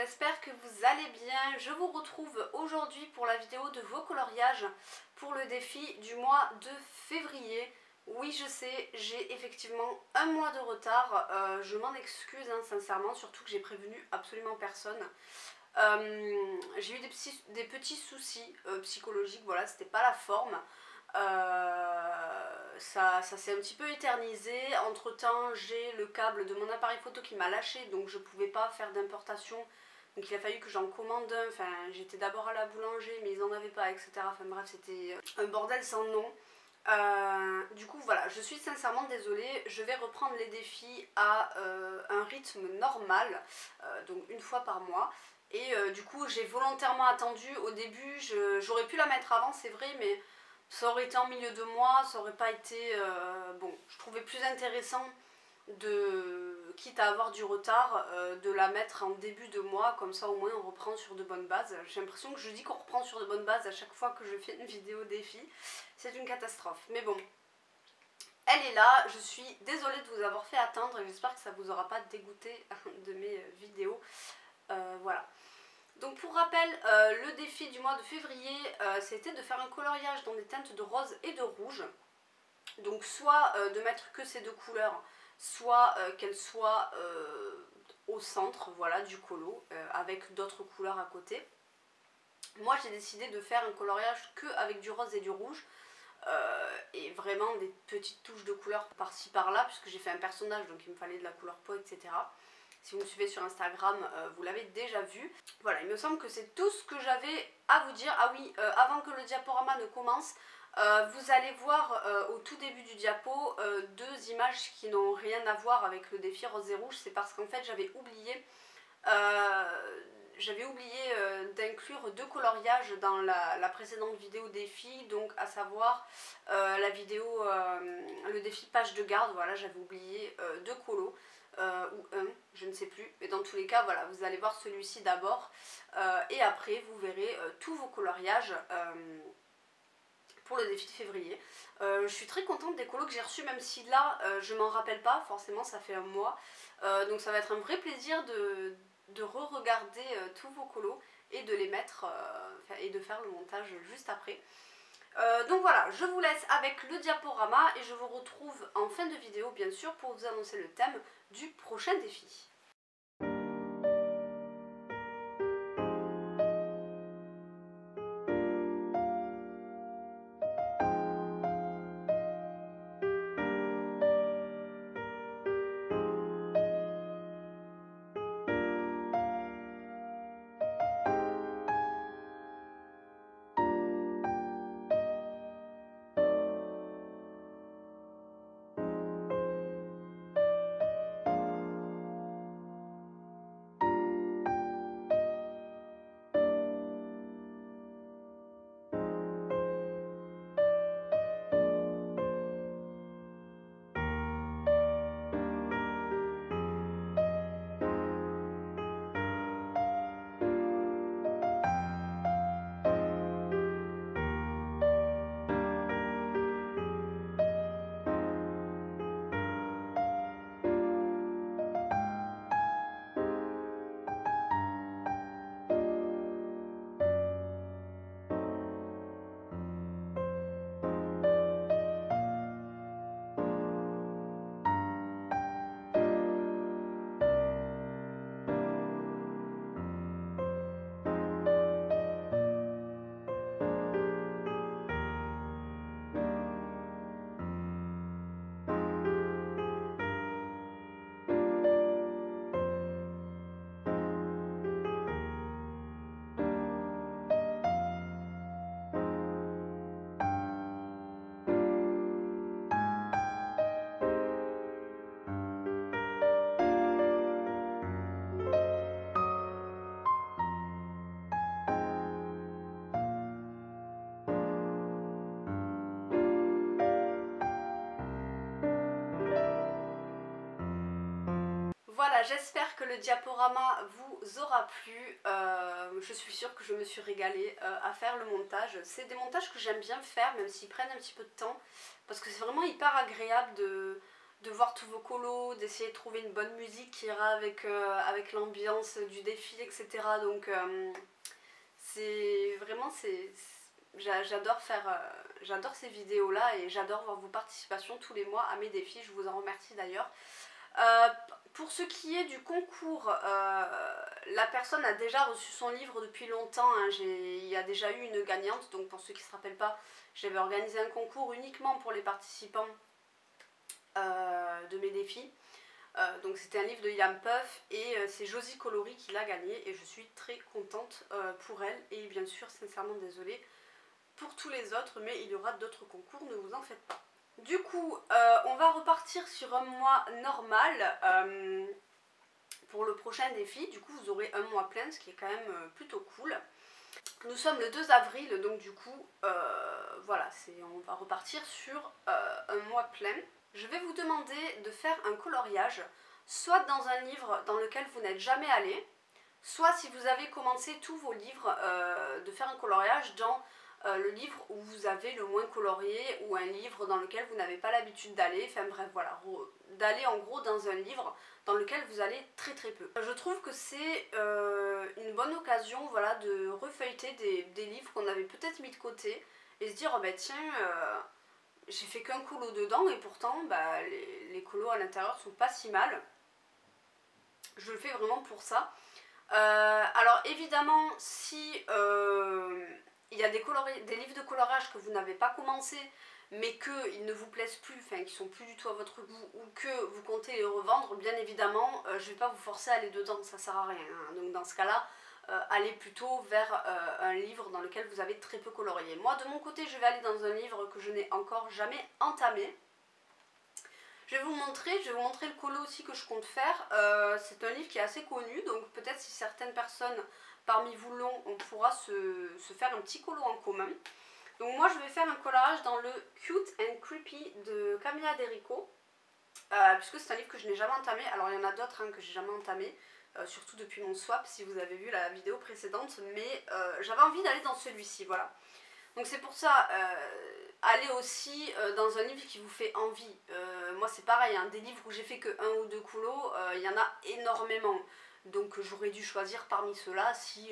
j'espère que vous allez bien. Je vous retrouve aujourd'hui pour la vidéo de vos coloriages pour le défi du mois de février. Oui, je sais, j'ai effectivement un mois de retard, je m'en excuse sincèrement, surtout que j'ai prévenu absolument personne. J'ai eu des petits soucis psychologiques, voilà, c'était pas la forme. Ça s'est un petit peu éternisé. Entre temps, j'ai le câble de mon appareil photo qui m'a lâché, donc je pouvais pas faire d'importation. Donc il a fallu que j'en commande un. Enfin, j'étais d'abord à la boulangerie, mais ils n'en avaient pas, etc. Enfin bref, c'était un bordel sans nom. Du coup, voilà, je suis sincèrement désolée. Je vais reprendre les défis à un rythme normal, donc une fois par mois. Et du coup, j'ai volontairement attendu. Au début, j'aurais pu la mettre avant, c'est vrai, mais ça aurait été en milieu de mois, ça aurait pas été... bon, je trouvais plus intéressant, quitte à avoir du retard, de la mettre en début de mois, comme ça au moins on reprend sur de bonnes bases. J'ai l'impression que je dis qu'on reprend sur de bonnes bases à chaque fois que je fais une vidéo défi. C'est une catastrophe, mais bon. Elle est là, je suis désolée de vous avoir fait attendre et j'espère que ça vous aura pas dégoûté de mes vidéos. Voilà. Donc pour rappel, le défi du mois de février, c'était de faire un coloriage dans des teintes de rose et de rouge. Donc soit de mettre que ces deux couleurs, soit qu'elles soient au centre, voilà, du colo, avec d'autres couleurs à côté. Moi j'ai décidé de faire un coloriage que avec du rose et du rouge. Et vraiment des petites touches de couleur par-ci par-là, puisque j'ai fait un personnage, donc il me fallait de la couleur peau, etc. Si vous me suivez sur Instagram, vous l'avez déjà vu. Voilà, il me semble que c'est tout ce que j'avais à vous dire. Ah oui, avant que le diaporama ne commence, vous allez voir au tout début du diapo deux images qui n'ont rien à voir avec le défi rose et rouge. C'est parce qu'en fait j'avais oublié d'inclure deux coloriages dans la précédente vidéo défi, donc à savoir la vidéo, le défi page de garde. Voilà, j'avais oublié deux colos. Ou un, je ne sais plus, mais dans tous les cas voilà, vous allez voir celui-ci d'abord et après vous verrez tous vos coloriages pour le défi de février. Je suis très contente des colos que j'ai reçus, même si là je m'en rappelle pas, forcément ça fait un mois, donc ça va être un vrai plaisir de re-regarder tous vos colos et de les mettre et de faire le montage juste après. Donc voilà, je vous laisse avec le diaporama et je vous retrouve en fin de vidéo bien sûr pour vous annoncer le thème du prochain défi. Voilà, j'espère que le diaporama vous aura plu. Je suis sûre que je me suis régalée à faire le montage. C'est des montages que j'aime bien faire, même s'ils prennent un petit peu de temps, parce que c'est vraiment hyper agréable de voir tous vos colos, d'essayer de trouver une bonne musique qui ira avec l'ambiance du défi, etc. Donc c'est vraiment, j'adore ces vidéos là et j'adore voir vos participations tous les mois à mes défis, je vous en remercie d'ailleurs. Pour ce qui est du concours, la personne a déjà reçu son livre depuis longtemps, hein. Il y a déjà eu une gagnante, donc pour ceux qui ne se rappellent pas, j'avais organisé un concours uniquement pour les participants de mes défis. Donc c'était un livre de Yam Puff et c'est Josie Coloris qui l'a gagné et je suis très contente pour elle et bien sûr sincèrement désolée pour tous les autres, mais il y aura d'autres concours, ne vous en faites pas. Du coup, on va repartir sur un mois normal pour le prochain défi. Du coup, vous aurez un mois plein, ce qui est quand même plutôt cool. Nous sommes le 2 avril, donc du coup, voilà, on va repartir sur un mois plein. Je vais vous demander de faire un coloriage, soit dans un livre dans lequel vous n'êtes jamais allé, soit si vous avez commencé tous vos livres, de faire un coloriage dans le livre où vous avez le moins colorié ou un livre dans lequel vous n'avez pas l'habitude d'aller, enfin bref voilà, d'aller en gros dans un livre dans lequel vous allez très très peu. Je trouve que c'est une bonne occasion voilà, de refeuilleter des livres qu'on avait peut-être mis de côté et se dire oh bah tiens j'ai fait qu'un colo dedans et pourtant bah, les colos à l'intérieur sont pas si mal. Je le fais vraiment pour ça. Alors évidemment si il y a des livres de coloriage que vous n'avez pas commencé mais qu'ils ne vous plaisent plus, enfin qui sont plus du tout à votre goût ou que vous comptez les revendre, bien évidemment je vais pas vous forcer à aller dedans, ça sert à rien, hein. Donc dans ce cas là allez plutôt vers un livre dans lequel vous avez très peu colorié. Moi de mon côté je vais aller dans un livre que je n'ai encore jamais entamé. Je vais vous montrer le colo aussi que je compte faire. C'est un livre qui est assez connu, donc peut-être si certaines personnes parmi vous l'ont, on pourra se faire un petit colo en commun. Donc moi je vais faire un coloriage dans le Cute and Creepy de Camilla Derico, puisque c'est un livre que je n'ai jamais entamé. Alors il y en a d'autres hein, que j'ai jamais entamé, surtout depuis mon swap si vous avez vu la vidéo précédente, mais j'avais envie d'aller dans celui-ci, voilà. Donc c'est pour ça, allez aussi dans un livre qui vous fait envie. Moi c'est pareil, hein, des livres où j'ai fait que un ou deux colos, il y en a énormément. Donc j'aurais dû choisir parmi ceux-là si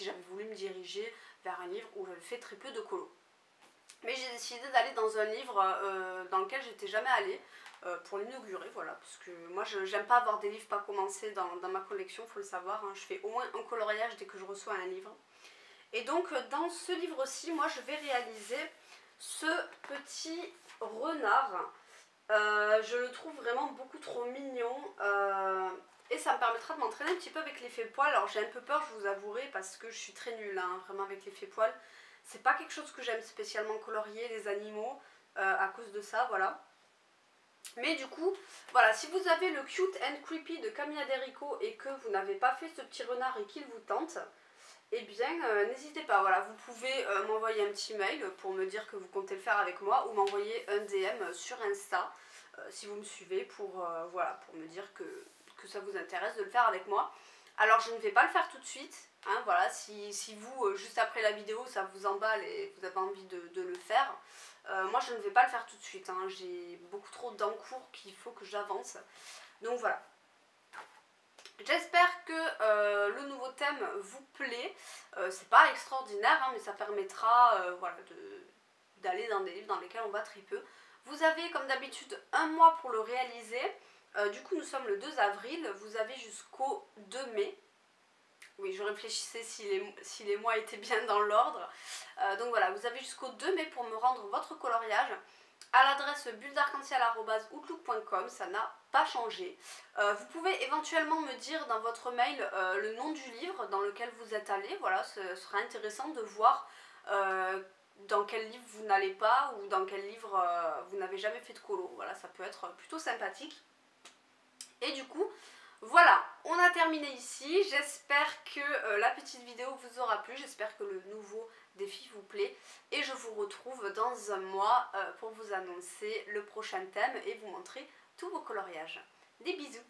j'avais voulu me diriger vers un livre où j'avais fait très peu de colos. Mais j'ai décidé d'aller dans un livre dans lequel j'étais jamais allée pour l'inaugurer, voilà. Parce que moi j'aime pas avoir des livres pas commencés dans ma collection, faut le savoir. Hein. Je fais au moins un coloriage dès que je reçois un livre. Et donc dans ce livre-ci, moi je vais réaliser ce petit renard. Je le trouve vraiment beaucoup trop mignon et ça me permettra de m'entraîner un petit peu avec l'effet poil. Alors j'ai un peu peur, je vous avouerai, parce que je suis très nulle hein, vraiment avec l'effet poil. C'est pas quelque chose que j'aime spécialement colorier, les animaux, à cause de ça, voilà. Mais du coup, voilà, si vous avez le Cute and Creepy de Camilla Derico et que vous n'avez pas fait ce petit renard et qu'il vous tente, eh bien n'hésitez pas, voilà, vous pouvez m'envoyer un petit mail pour me dire que vous comptez le faire avec moi ou m'envoyer un DM sur Insta si vous me suivez pour, voilà, pour me dire que ça vous intéresse de le faire avec moi. Alors je ne vais pas le faire tout de suite, hein, voilà, si vous, juste après la vidéo, ça vous emballe et vous avez envie de le faire, moi je ne vais pas le faire tout de suite, hein, j'ai beaucoup trop d'encours qu'il faut que j'avance, donc voilà. J'espère que le nouveau thème vous plaît, c'est pas extraordinaire hein, mais ça permettra voilà, d'aller dans des livres dans lesquels on va très peu. Vous avez comme d'habitude un mois pour le réaliser, du coup nous sommes le 2 avril, vous avez jusqu'au 2 mai. Oui, je réfléchissais si les mois étaient bien dans l'ordre. Donc voilà, vous avez jusqu'au 2 mai pour me rendre votre coloriage à l'adresse bulledarc-en-ciel@outlook.com, ça n'a pas changé. Vous pouvez éventuellement me dire dans votre mail le nom du livre dans lequel vous êtes allé. Voilà, ce sera intéressant de voir dans quel livre vous n'allez pas ou dans quel livre vous n'avez jamais fait de colo. Voilà, ça peut être plutôt sympathique. Et du coup, voilà, on a terminé ici. J'espère que la petite vidéo vous aura plu. J'espère que le nouveau défi vous plaît. Et je vous retrouve dans un mois pour vous annoncer le prochain thème et vous montrer tous vos coloriages. Des bisous!